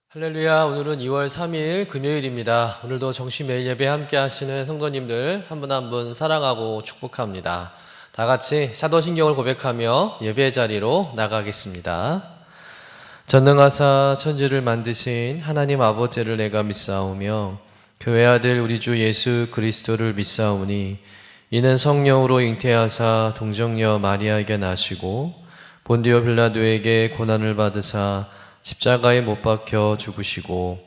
할렐루야. 오늘은 2월 3일 금요일입니다. 오늘도 정시 매일 예배 함께 하시는 성도님들 한 분 한 분 사랑하고 축복합니다. 다 같이 사도신경을 고백하며 예배 자리로 나가겠습니다. 전능하사 천지를 만드신 하나님 아버지를 내가 믿사오며 교회 아들 우리 주 예수 그리스도를 믿사오니 이는 성령으로 잉태하사 동정녀 마리아에게 나시고 본디오 빌라도에게 고난을 받으사 십자가에 못 박혀 죽으시고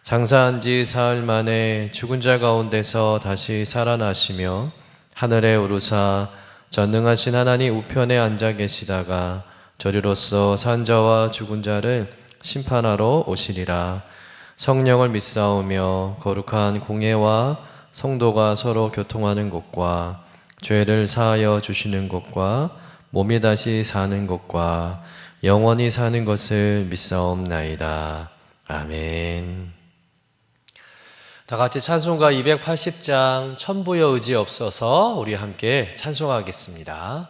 장사한 지 사흘 만에 죽은 자 가운데서 다시 살아나시며 하늘에 오르사 전능하신 하나님 우편에 앉아 계시다가 저리로서 산 자와 죽은 자를 심판하러 오시리라. 성령을 믿사오며 거룩한 공예와 성도가 서로 교통하는 것과 죄를 사하여 주시는 것과 몸이 다시 사는 것과 영원히 사는 것을 믿사옵나이다. 아멘. 다 같이 찬송가 280장 천부여 의지 없어서 우리 함께 찬송하겠습니다.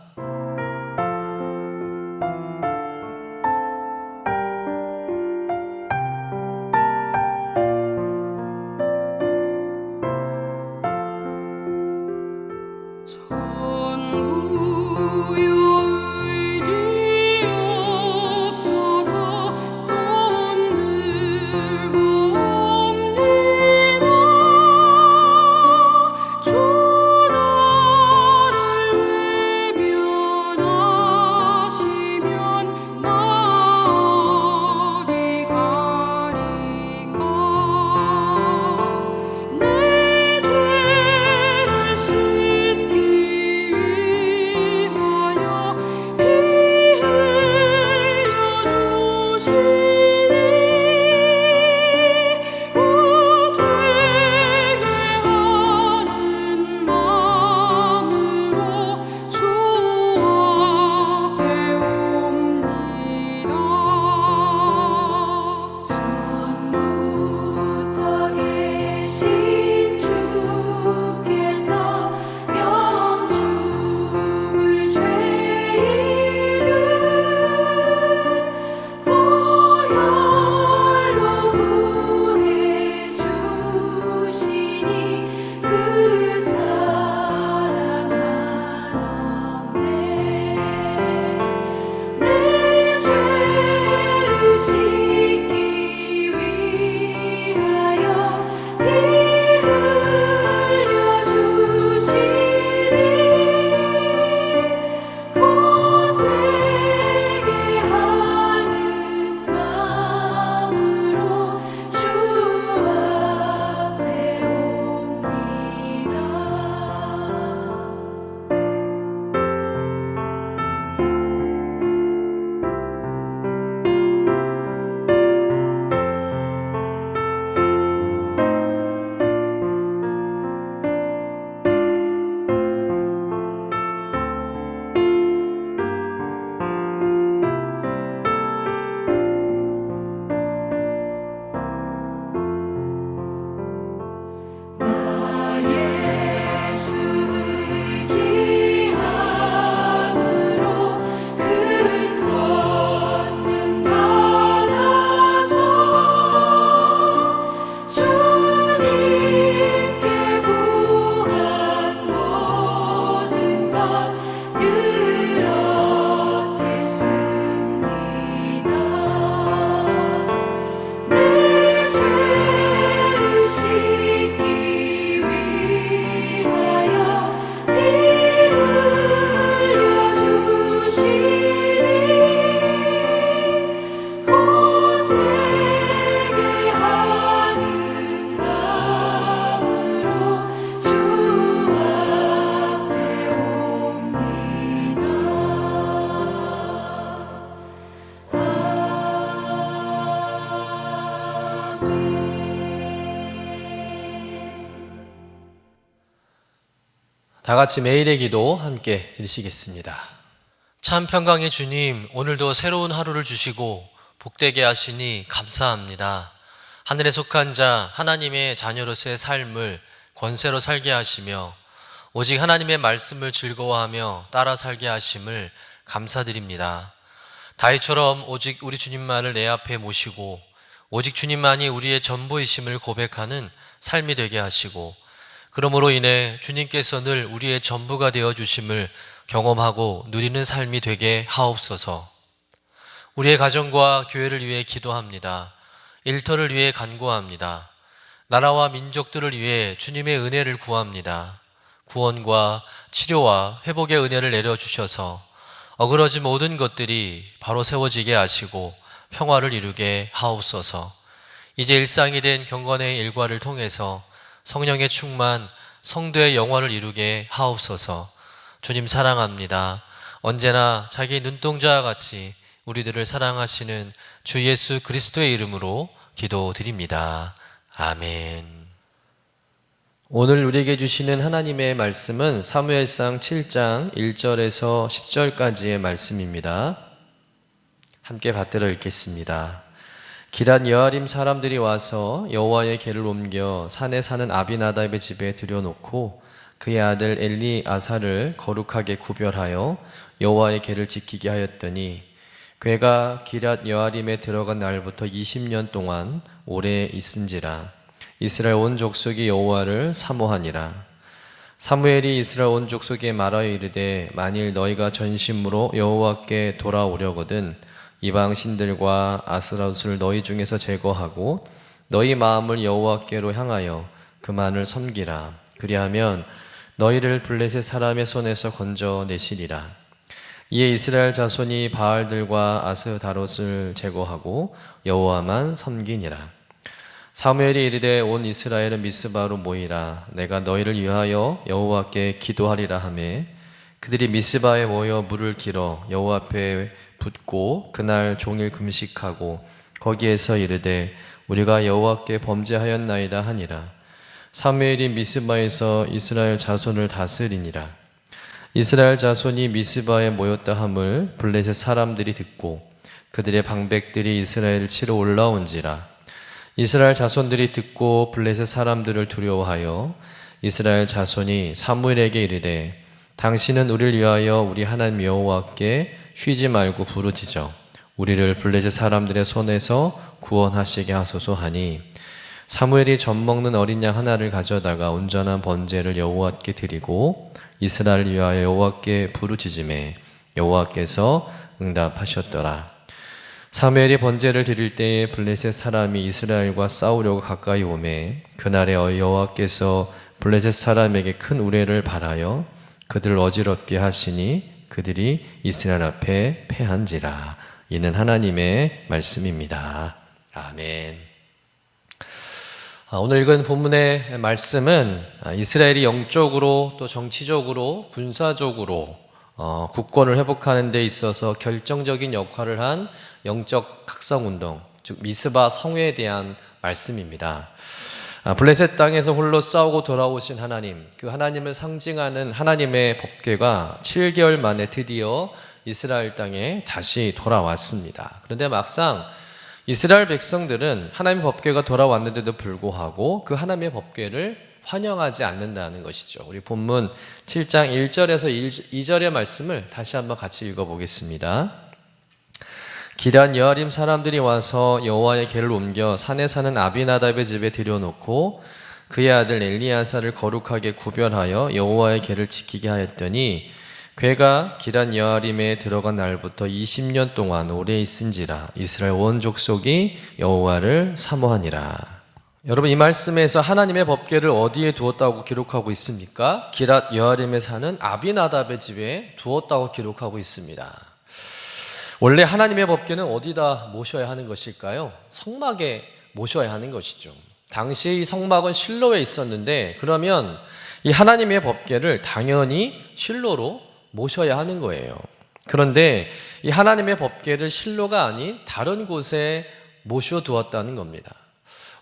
다 같이 매일의 기도 함께 드리시겠습니다. 참 평강의 주님, 오늘도 새로운 하루를 주시고 복되게 하시니 감사합니다. 하늘에 속한 자 하나님의 자녀로서의 삶을 권세로 살게 하시며 오직 하나님의 말씀을 즐거워하며 따라 살게 하심을 감사드립니다. 다윗처럼 오직 우리 주님만을 내 앞에 모시고 오직 주님만이 우리의 전부이심을 고백하는 삶이 되게 하시고, 그러므로 인해 주님께서 늘 우리의 전부가 되어 주심을 경험하고 누리는 삶이 되게 하옵소서. 우리의 가정과 교회를 위해 기도합니다. 일터를 위해 간구합니다. 나라와 민족들을 위해 주님의 은혜를 구합니다. 구원과 치료와 회복의 은혜를 내려주셔서 어그러진 모든 것들이 바로 세워지게 하시고 평화를 이루게 하옵소서. 이제 일상이 된 경건의 일과를 통해서 성령의 충만, 성도의 영화를 이루게 하옵소서. 주님 사랑합니다. 언제나 자기 눈동자와 같이 우리들을 사랑하시는 주 예수 그리스도의 이름으로 기도드립니다. 아멘. 오늘 우리에게 주시는 하나님의 말씀은 사무엘상 7장 1절에서 10절까지의 말씀입니다. 함께 받들어 읽겠습니다. 기럇 여아림 사람들이 와서 여호와의 궤를 옮겨 산에 사는 아비나답의 집에 들여놓고 그의 아들 엘리아사를 거룩하게 구별하여 여호와의 궤를 지키게 하였더니 궤가 기럇 여아림에 들어간 날부터 20년 동안 오래 있은지라. 이스라엘 온 족속이 여호와를 사모하니라. 사무엘이 이스라엘 온 족속에 말하여 이르되 만일 너희가 전심으로 여호와께 돌아오려거든 이방 신들과 아스라롯을 너희 중에서 제거하고 너희 마음을 여호와께로 향하여 그만을 섬기라. 그리하면 너희를 블레셋 사람의 손에서 건져내시리라. 이에 이스라엘 자손이 바알들과 아스다롯을 제거하고 여호와만 섬기니라. 사무엘이 이르되 온 이스라엘은 미스바로 모이라. 내가 너희를 위하여 여호와께 기도하리라 하매 그들이 미스바에 모여 물을 길어 여호와 앞에 붓고 그날 종일 금식하고 거기에서 이르되 우리가 여호와께 범죄하였나이다 하니라. 사무엘이 미스바에서 이스라엘 자손을 다스리니라. 이스라엘 자손이 미스바에 모였다 함을 블레셋 사람들이 듣고 그들의 방백들이 이스라엘을 치러 올라온지라. 이스라엘 자손들이 듣고 블레셋 사람들을 두려워하여 이스라엘 자손이 사무엘에게 이르되 당신은 우리를 위하여 우리 하나님 여호와께 쉬지 말고 부르짖어 우리를 블레셋 사람들의 손에서 구원하시게 하소서 하니 사무엘이 젖 먹는 어린 양 하나를 가져다가 온전한 번제를 여호와께 드리고 이스라엘을 위하여 여호와께 부르짖음에 여호와께서 응답하셨더라. 사무엘이 번제를 드릴 때에 블레셋 사람이 이스라엘과 싸우려고 가까이 오매 그날에 여호와께서 블레셋 사람에게 큰 우레를 발하여 그들을 어지럽게 하시니 그들이 이스라엘 앞에 패한지라. 이는 하나님의 말씀입니다. 아멘. 오늘 읽은 본문의 말씀은 이스라엘이 영적으로 또 정치적으로 군사적으로 국권을 회복하는 데 있어서 결정적인 역할을 한 영적 각성운동, 즉 미스바 성회에 대한 말씀입니다. 블레셋 땅에서 홀로 싸우고 돌아오신 하나님, 그 하나님을 상징하는 하나님의 법궤가 7개월 만에 드디어 이스라엘 땅에 다시 돌아왔습니다. 그런데 막상 이스라엘 백성들은 하나님의 법궤가 돌아왔는데도 불구하고 그 하나님의 법궤를 환영하지 않는다는 것이죠. 우리 본문 7장 1절에서 2절의 말씀을 다시 한번 같이 읽어보겠습니다. 기럇 여아림 사람들이 와서 여호와의 궤를 옮겨 산에 사는 아비나답의 집에 들여놓고 그의 아들 엘리아사를 거룩하게 구별하여 여호와의 궤를 지키게 하였더니 궤가 기럇 여아림에 들어간 날부터 20년 동안 오래 있은지라. 이스라엘 온 족속이 여호와를 사모하니라. 여러분, 이 말씀에서 하나님의 법궤를 어디에 두었다고 기록하고 있습니까? 기럇 여아림에 사는 아비나답의 집에 두었다고 기록하고 있습니다. 원래 하나님의 법궤는 어디다 모셔야 하는 것일까요? 성막에 모셔야 하는 것이죠. 당시 이 성막은 실로에 있었는데 그러면 이 하나님의 법궤를 당연히 실로로 모셔야 하는 거예요. 그런데 이 하나님의 법궤를 실로가 아닌 다른 곳에 모셔두었다는 겁니다.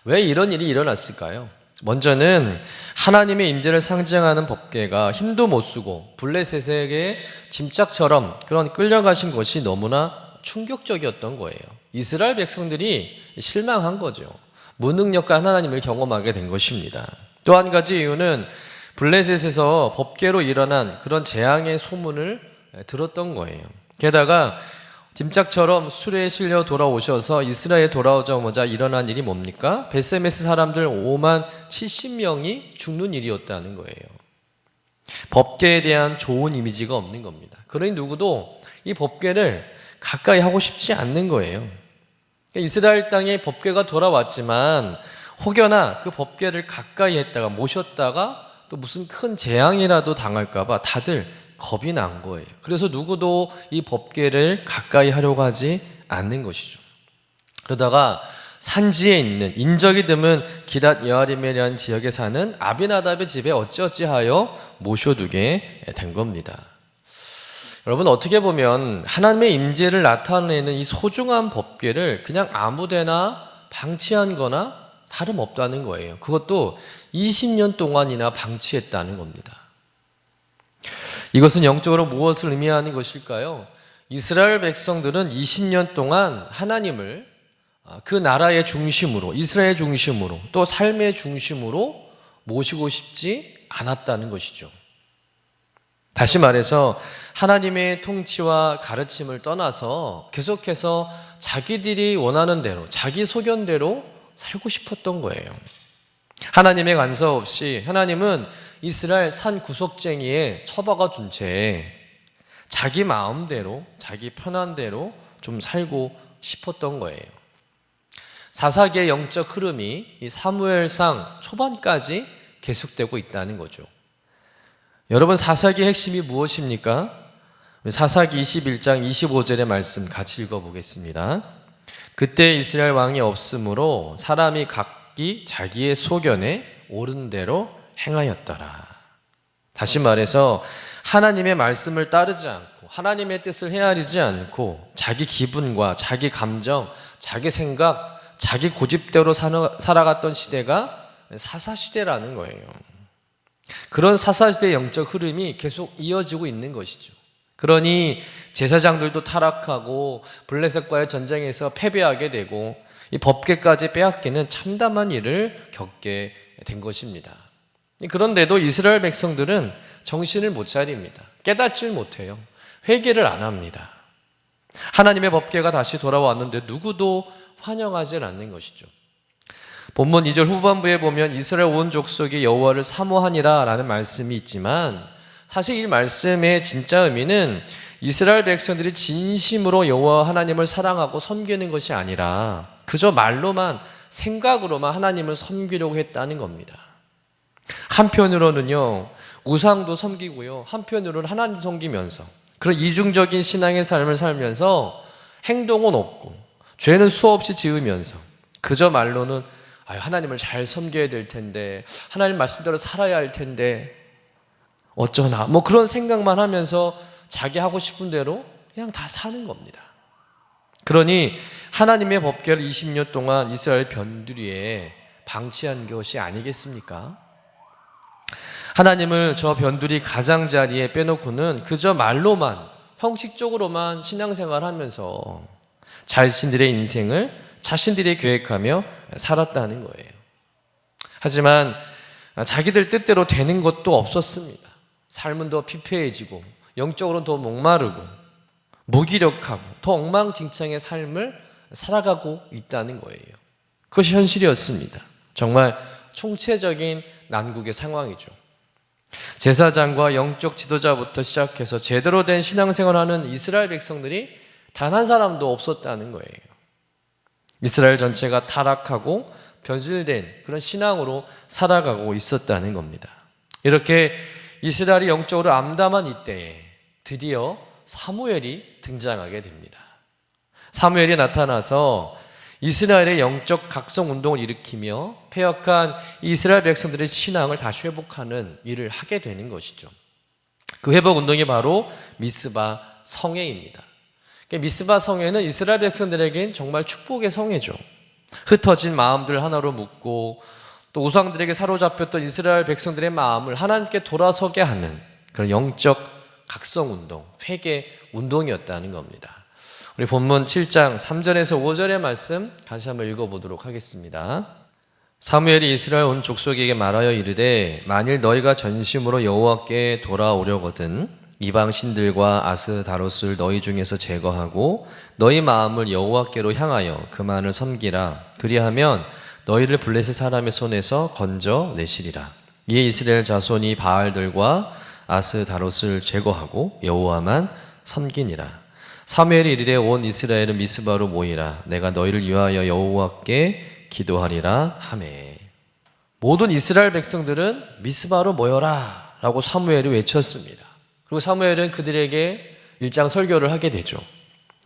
왜 이런 일이 일어났을까요? 먼저는 하나님의 임재를 상징하는 법궤가 힘도 못 쓰고 블레셋에게 짐짝처럼 그런 끌려가신 것이 너무나 충격적이었던 거예요. 이스라엘 백성들이 실망한 거죠. 무능력과 하나님을 경험하게 된 것입니다. 또 한 가지 이유는 블레셋에서 법궤로 일어난 그런 재앙의 소문을 들었던 거예요. 게다가 짐짝처럼 술에 실려 돌아오셔서 이스라엘에 돌아오자마자 일어난 일이 뭡니까? 베세메스 사람들 5만 70명이 죽는 일이었다는 거예요. 법궤에 대한 좋은 이미지가 없는 겁니다. 그러니 누구도 이 법궤를 가까이 하고 싶지 않는 거예요. 이스라엘 땅에 법궤가 돌아왔지만 혹여나 그 법궤를 가까이 했다가 모셨다가 또 무슨 큰 재앙이라도 당할까 봐 다들 겁이 난 거예요. 그래서 누구도 이 법궤를 가까이 하려고 하지 않는 것이죠. 그러다가 산지에 있는 인적이 드문 기랏 여아림이라는 지역에 사는 아비나답의 집에 어찌어찌하여 모셔두게 된 겁니다. 여러분, 어떻게 보면 하나님의 임재를 나타내는 이 소중한 법궤를 그냥 아무데나 방치한 거나 다름없다는 거예요. 그것도 20년 동안이나 방치했다는 겁니다. 이것은 영적으로 무엇을 의미하는 것일까요? 이스라엘 백성들은 20년 동안 하나님을 그 나라의 중심으로, 이스라엘 중심으로, 또 삶의 중심으로 모시고 싶지 않았다는 것이죠. 다시 말해서 하나님의 통치와 가르침을 떠나서 계속해서 자기들이 원하는 대로, 자기 소견대로 살고 싶었던 거예요. 하나님의 간섭 없이 하나님은 이스라엘 산 구석쟁이에 처박아 준 채 자기 마음대로, 자기 편한 대로 좀 살고 싶었던 거예요. 사사기의 영적 흐름이 이 사무엘상 초반까지 계속되고 있다는 거죠. 여러분, 사사기의 핵심이 무엇입니까? 사사기 21장 25절의 말씀 같이 읽어보겠습니다. 그때 이스라엘 왕이 없으므로 사람이 각기 자기의 소견에 옳은 대로 행하였더라. 다시 말해서 하나님의 말씀을 따르지 않고 하나님의 뜻을 헤아리지 않고 자기 기분과 자기 감정, 자기 생각, 자기 고집대로 살아갔던 시대가 사사시대라는 거예요. 그런 사사시대의 영적 흐름이 계속 이어지고 있는 것이죠. 그러니 제사장들도 타락하고 블레셋과의 전쟁에서 패배하게 되고 이 법궤까지 빼앗기는 참담한 일을 겪게 된 것입니다. 그런데도 이스라엘 백성들은 정신을 못 차립니다. 깨닫질 못해요. 회개를 안 합니다. 하나님의 법궤가 다시 돌아왔는데 누구도 환영하지 않는 것이죠. 본문 2절 후반부에 보면 이스라엘 온 족속이 여호와를 사모하니라 라는 말씀이 있지만 사실 이 말씀의 진짜 의미는 이스라엘 백성들이 진심으로 여호와 하나님을 사랑하고 섬기는 것이 아니라 그저 말로만, 생각으로만 하나님을 섬기려고 했다는 겁니다. 한편으로는요, 우상도 섬기고요, 한편으로는 하나님 섬기면서 그런 이중적인 신앙의 삶을 살면서 행동은 없고 죄는 수없이 지으면서 그저 말로는 하나님을 잘 섬겨야 될 텐데, 하나님 말씀대로 살아야 할 텐데 어쩌나 뭐 그런 생각만 하면서 자기 하고 싶은 대로 그냥 다 사는 겁니다. 그러니 하나님의 법궤를 20년 동안 이스라엘 변두리에 방치한 것이 아니겠습니까? 하나님을 저 변두리 가장자리에 빼놓고는 그저 말로만, 형식적으로만 신앙생활하면서 자신들의 인생을 자신들이 계획하며 살았다는 거예요. 하지만 자기들 뜻대로 되는 것도 없었습니다. 삶은 더 피폐해지고 영적으로는 더 목마르고 무기력하고 더 엉망진창의 삶을 살아가고 있다는 거예요. 그것이 현실이었습니다. 정말 총체적인 난국의 상황이죠. 제사장과 영적 지도자부터 시작해서 제대로 된 신앙생활하는 이스라엘 백성들이 단 한 사람도 없었다는 거예요. 이스라엘 전체가 타락하고 변질된 그런 신앙으로 살아가고 있었다는 겁니다. 이렇게 이스라엘이 영적으로 암담한 이때에 드디어 사무엘이 등장하게 됩니다. 사무엘이 나타나서 이스라엘의 영적 각성 운동을 일으키며 패역한 이스라엘 백성들의 신앙을 다시 회복하는 일을 하게 되는 것이죠. 그 회복 운동이 바로 미스바 성회입니다. 미스바 성회는 이스라엘 백성들에겐 정말 축복의 성회죠. 흩어진 마음들 하나로 묶고 또 우상들에게 사로잡혔던 이스라엘 백성들의 마음을 하나님께 돌아서게 하는 그런 영적 각성 운동, 회개 운동이었다는 겁니다. 우리 본문 7장 3절에서 5절의 말씀 다시 한번 읽어보도록 하겠습니다. 사무엘이 이스라엘 온 족속에게 말하여 이르되 만일 너희가 전심으로 여호와께 돌아오려거든 이방 신들과 아스다롯을 너희 중에서 제거하고 너희 마음을 여호와께로 향하여 그만을 섬기라. 그리하면 너희를 블레셋 사람의 손에서 건져 내시리라. 이에 이스라엘 자손이 바알들과 아스다롯을 제거하고 여호와만 섬기니라. 사무엘이 이르되 온 이스라엘은 미스바로 모이라. 내가 너희를 위하여 여호와께 기도하리라 하매. 모든 이스라엘 백성들은 미스바로 모여라 라고 사무엘이 외쳤습니다. 그리고 사무엘은 그들에게 일장 설교를 하게 되죠.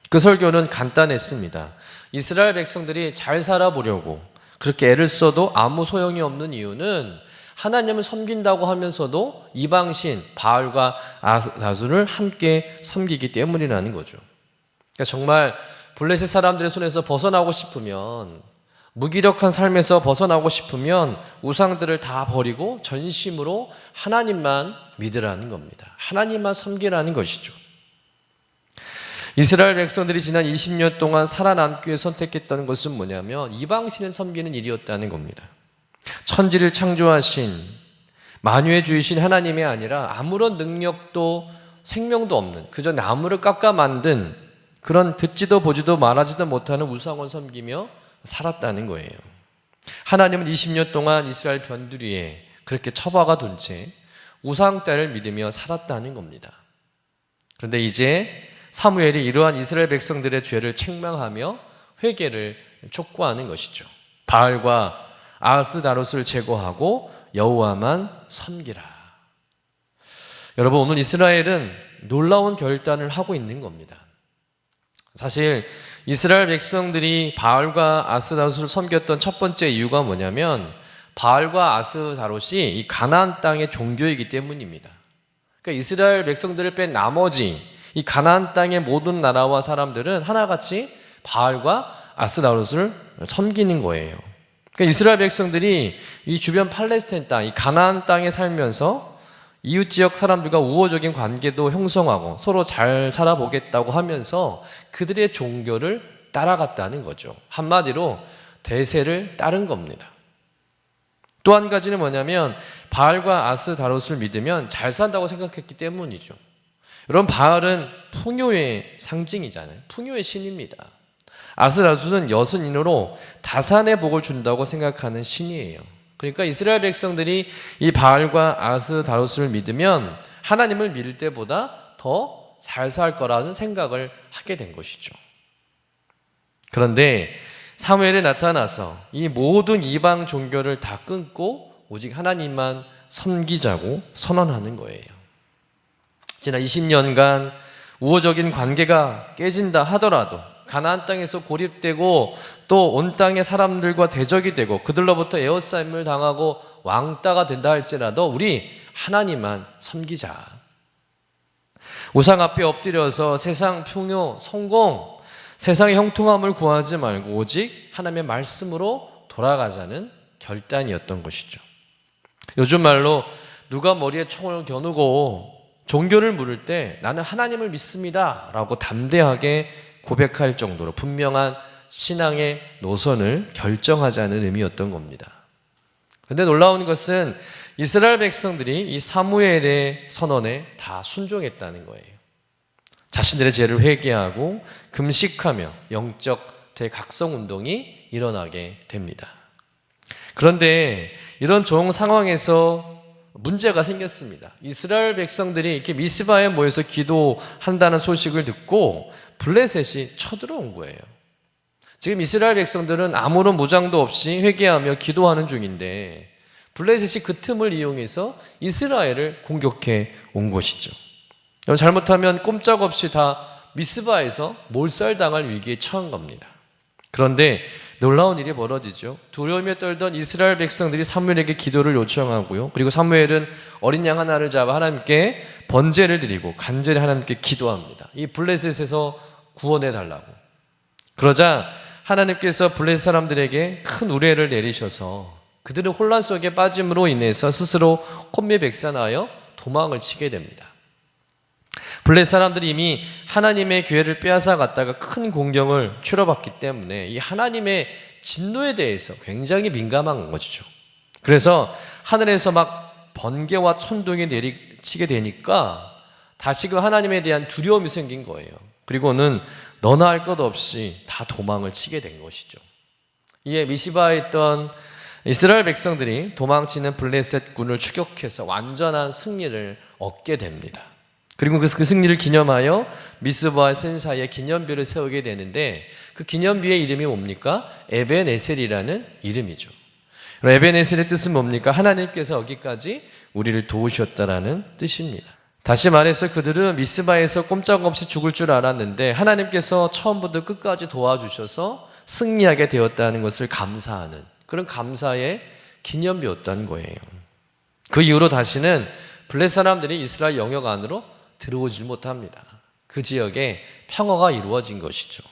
그 설교는 간단했습니다. 이스라엘 백성들이 잘 살아보려고 그렇게 애를 써도 아무 소용이 없는 이유는 하나님을 섬긴다고 하면서도 이방신 바알과 아스다롯을 함께 섬기기 때문이라는 거죠. 그러니까 정말 블레셋 사람들의 손에서 벗어나고 싶으면, 무기력한 삶에서 벗어나고 싶으면 우상들을 다 버리고 전심으로 하나님만 믿으라는 겁니다. 하나님만 섬기라는 것이죠. 이스라엘 백성들이 지난 20년 동안 살아남기 위해 선택했던 것은 뭐냐면 이방신을 섬기는 일이었다는 겁니다. 천지를 창조하신 만유의 주이신 하나님이 아니라 아무런 능력도 생명도 없는 그저 나무를 깎아 만든 그런 듣지도 보지도 말하지도 못하는 우상을 섬기며 살았다는 거예요. 하나님은 20년 동안 이스라엘 변두리에 그렇게 처박아 둔 채 우상딸을 믿으며 살았다는 겁니다. 그런데 이제 사무엘이 이러한 이스라엘 백성들의 죄를 책망하며 회개를 촉구하는 것이죠. 바알과 아스다롯을 제거하고 여호와만 섬기라. 여러분, 오늘 이스라엘은 놀라운 결단을 하고 있는 겁니다. 사실 이스라엘 백성들이 바알과 아스다롯을 섬겼던 첫 번째 이유가 뭐냐면 바알과 아스다롯이 이 가나안 땅의 종교이기 때문입니다. 그러니까 이스라엘 백성들을 뺀 나머지 이 가나안 땅의 모든 나라와 사람들은 하나같이 바알과 아스다롯을 섬기는 거예요. 그러니까 이스라엘 백성들이 이 주변 팔레스타인 땅, 이 가나안 땅에 살면서 이웃 지역 사람들과 우호적인 관계도 형성하고 서로 잘 살아보겠다고 하면서 그들의 종교를 따라갔다는 거죠. 한마디로 대세를 따른 겁니다. 또 한 가지는 뭐냐면 바알과 아스다롯을 믿으면 잘 산다고 생각했기 때문이죠. 여러분, 바알은 풍요의 상징이잖아요. 풍요의 신입니다. 아스다롯은 여신으로 다산의 복을 준다고 생각하는 신이에요. 그러니까 이스라엘 백성들이 이 바알과 아스다롯을 믿으면 하나님을 믿을 때보다 더 잘 살 거라는 생각을 하게 된 것이죠. 그런데 사무엘에 나타나서 이 모든 이방 종교를 다 끊고 오직 하나님만 섬기자고 선언하는 거예요. 지난 20년간 우호적인 관계가 깨진다 하더라도 가나안 땅에서 고립되고 또 온 땅의 사람들과 대적이 되고 그들로부터 에워싸임을 당하고 왕따가 된다 할지라도 우리 하나님만 섬기자. 우상 앞에 엎드려서 세상 풍요, 성공, 세상의 형통함을 구하지 말고 오직 하나님의 말씀으로 돌아가자는 결단이었던 것이죠. 요즘 말로 누가 머리에 총을 겨누고 종교를 물을 때 나는 하나님을 믿습니다 라고 담대하게 고백할 정도로 분명한 신앙의 노선을 결정하자는 의미였던 겁니다. 그런데 놀라운 것은 이스라엘 백성들이 이 사무엘의 선언에 다 순종했다는 거예요. 자신들의 죄를 회개하고 금식하며 영적 대각성 운동이 일어나게 됩니다. 그런데 이런 종 상황에서 문제가 생겼습니다. 이스라엘 백성들이 이렇게 미스바에 모여서 기도한다는 소식을 듣고 블레셋이 쳐들어온 거예요. 지금 이스라엘 백성들은 아무런 무장도 없이 회개하며 기도하는 중인데 블레셋이 그 틈을 이용해서 이스라엘을 공격해 온 것이죠. 잘못하면 꼼짝없이 다 미스바에서 몰살당할 위기에 처한 겁니다. 그런데 놀라운 일이 벌어지죠. 두려움에 떨던 이스라엘 백성들이 사무엘에게 기도를 요청하고요. 그리고 사무엘은 어린 양 하나를 잡아 하나님께 번제를 드리고 간절히 하나님께 기도합니다. 이 블레셋에서 구원해 달라고. 그러자 하나님께서 블레셋 사람들에게 큰 우레를 내리셔서 그들은 혼란 속에 빠짐으로 인해서 스스로 혼미백산하여 도망을 치게 됩니다. 블레셋 사람들이 이미 하나님의 교회를 빼앗아 갔다가 큰 공경을 치러봤기 때문에 이 하나님의 진노에 대해서 굉장히 민감한 것이죠. 그래서 하늘에서 막 번개와 천둥이 내리치게 되니까 다시금 하나님에 대한 두려움이 생긴 거예요. 그리고는 너나 할 것 없이 다 도망을 치게 된 것이죠. 이에 미스바에 있던 이스라엘 백성들이 도망치는 블레셋 군을 추격해서 완전한 승리를 얻게 됩니다. 그리고 그 승리를 기념하여 미스바와 센 사이에 기념비를 세우게 되는데 그 기념비의 이름이 뭡니까? 에벤에셀이라는 이름이죠. 에벤에셀의 뜻은 뭡니까? 하나님께서 여기까지 우리를 도우셨다라는 뜻입니다. 다시 말해서 그들은 미스바에서 꼼짝없이 죽을 줄 알았는데 하나님께서 처음부터 끝까지 도와주셔서 승리하게 되었다는 것을 감사하는 그런 감사의 기념비였다는 거예요. 그 이후로 다시는 블레셋 사람들이 이스라엘 영역 안으로 들어오지 못합니다. 그 지역에 평화가 이루어진 것이죠.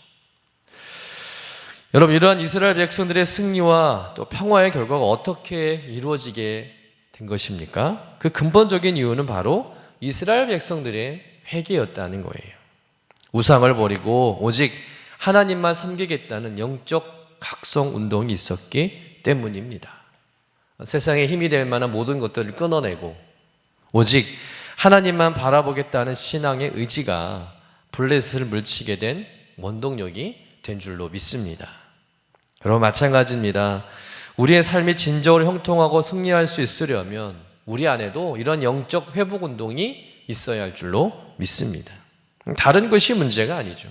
여러분, 이러한 이스라엘 백성들의 승리와 또 평화의 결과가 어떻게 이루어지게 된 것입니까? 그 근본적인 이유는 바로 이스라엘 백성들의 회개였다는 거예요. 우상을 버리고 오직 하나님만 섬기겠다는 영적 각성 운동이 있었기 때문입니다. 세상에 힘이 될 만한 모든 것들을 끊어내고 오직 하나님만 바라보겠다는 신앙의 의지가 블레셋을 물리치게 된 원동력이 된 줄로 믿습니다. 여러분, 마찬가지입니다. 우리의 삶이 진정으로 형통하고 승리할 수 있으려면 우리 안에도 이런 영적 회복 운동이 있어야 할 줄로 믿습니다. 다른 것이 문제가 아니죠.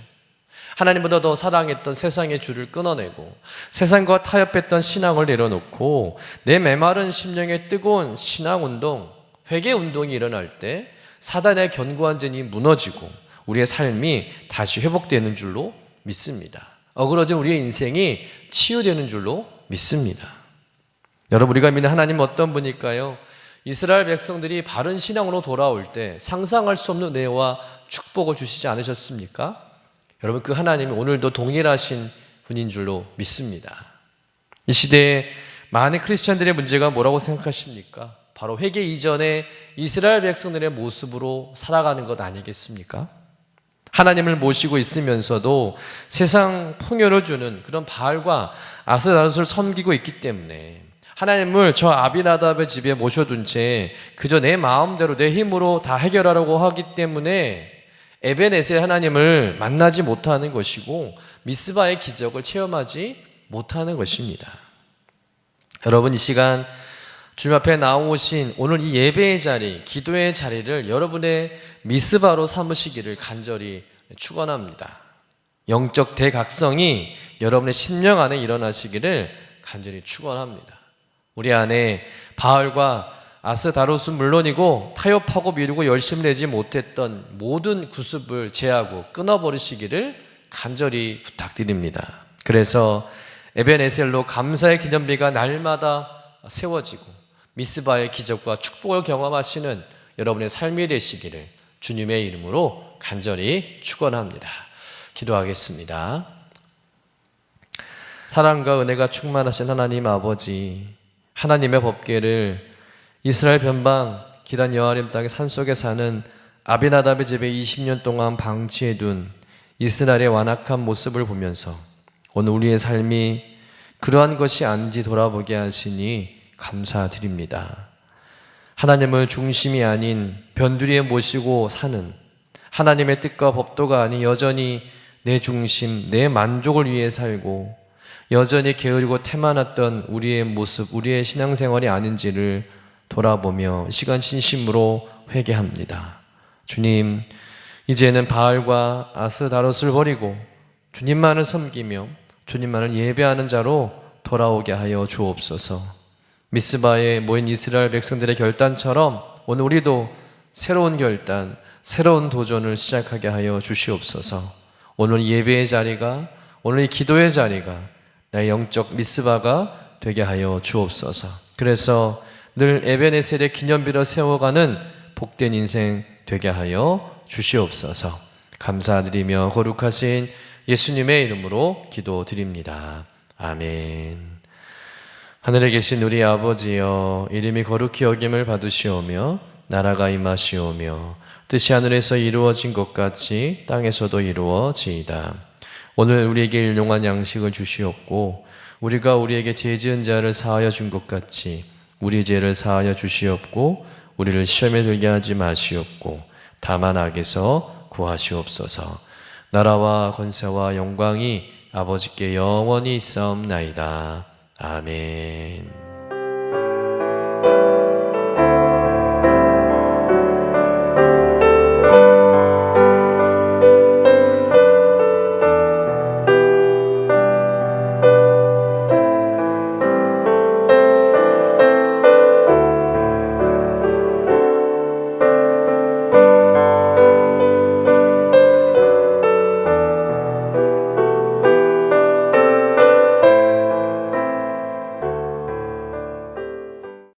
하나님보다 더 사랑했던 세상의 줄을 끊어내고 세상과 타협했던 신앙을 내려놓고 내 메마른 심령의 뜨거운 신앙운동, 회개운동이 일어날 때 사단의 견고한 전이 무너지고 우리의 삶이 다시 회복되는 줄로 믿습니다. 어그러진 우리의 인생이 치유되는 줄로 믿습니다. 여러분, 우리가 믿는 하나님은 어떤 분일까요? 이스라엘 백성들이 바른 신앙으로 돌아올 때 상상할 수 없는 은혜와 축복을 주시지 않으셨습니까? 여러분, 그 하나님이 오늘도 동일하신 분인 줄로 믿습니다. 이 시대에 많은 크리스찬들의 문제가 뭐라고 생각하십니까? 바로 회개 이전에 이스라엘 백성들의 모습으로 살아가는 것 아니겠습니까? 하나님을 모시고 있으면서도 세상 풍요를 주는 그런 바알과 아스다롯을 섬기고 있기 때문에 하나님을 저 아비나답의 집에 모셔둔 채 그저 내 마음대로 내 힘으로 다 해결하려고 하기 때문에 에벤에셀 하나님을 만나지 못하는 것이고 미스바의 기적을 체험하지 못하는 것입니다. 여러분, 이 시간 주님 앞에 나오신 오늘 이 예배의 자리, 기도의 자리를 여러분의 미스바로 삼으시기를 간절히 축원합니다. 영적 대각성이 여러분의 심령 안에 일어나시기를 간절히 축원합니다. 우리 안에 바알과 아스다롯은 물론이고 타협하고 미루고 열심히 내지 못했던 모든 구습을 제하고 끊어버리시기를 간절히 부탁드립니다. 그래서 에벤에셀로 감사의 기념비가 날마다 세워지고 미스바의 기적과 축복을 경험하시는 여러분의 삶이 되시기를 주님의 이름으로 간절히 축원합니다. 기도하겠습니다. 사랑과 은혜가 충만하신 하나님 아버지, 하나님의 법궤를 이스라엘 변방 기란 여아림 땅의 산속에 사는 아비나답의 집에 20년 동안 방치해둔 이스라엘의 완악한 모습을 보면서 오늘 우리의 삶이 그러한 것이 아닌지 돌아보게 하시니 감사드립니다. 하나님을 중심이 아닌 변두리에 모시고 사는 하나님의 뜻과 법도가 아닌 여전히 내 중심, 내 만족을 위해 살고 여전히 게으르고 태만했던 우리의 모습, 우리의 신앙생활이 아닌지를 돌아보며 시간 진심으로 회개합니다. 주님, 이제는 바알과 아스다롯을 버리고 주님만을 섬기며 주님만을 예배하는 자로 돌아오게 하여 주옵소서. 미스바에 모인 이스라엘 백성들의 결단처럼 오늘 우리도 새로운 결단, 새로운 도전을 시작하게 하여 주시옵소서. 오늘 예배의 자리가, 오늘 이 기도의 자리가 나의 영적 미스바가 되게 하여 주옵소서. 그래서 늘 에벤에셀의 기념비로 세워가는 복된 인생 되게 하여 주시옵소서. 감사드리며 거룩하신 예수님의 이름으로 기도드립니다. 아멘. 하늘에 계신 우리 아버지여, 이름이 거룩히 여김을 받으시오며 나라가 임하시오며 뜻이 하늘에서 이루어진 것 같이 땅에서도 이루어지이다. 오늘 우리에게 일용할 양식을 주시옵고 우리가 우리에게 죄 지은 자를 사하여 준 것 같이 우리 죄를 사하여 주시옵고 우리를 시험에 들게 하지 마시옵고 다만 악에서 구하시옵소서. 나라와 권세와 영광이 아버지께 영원히 있사옵나이다. 아멘.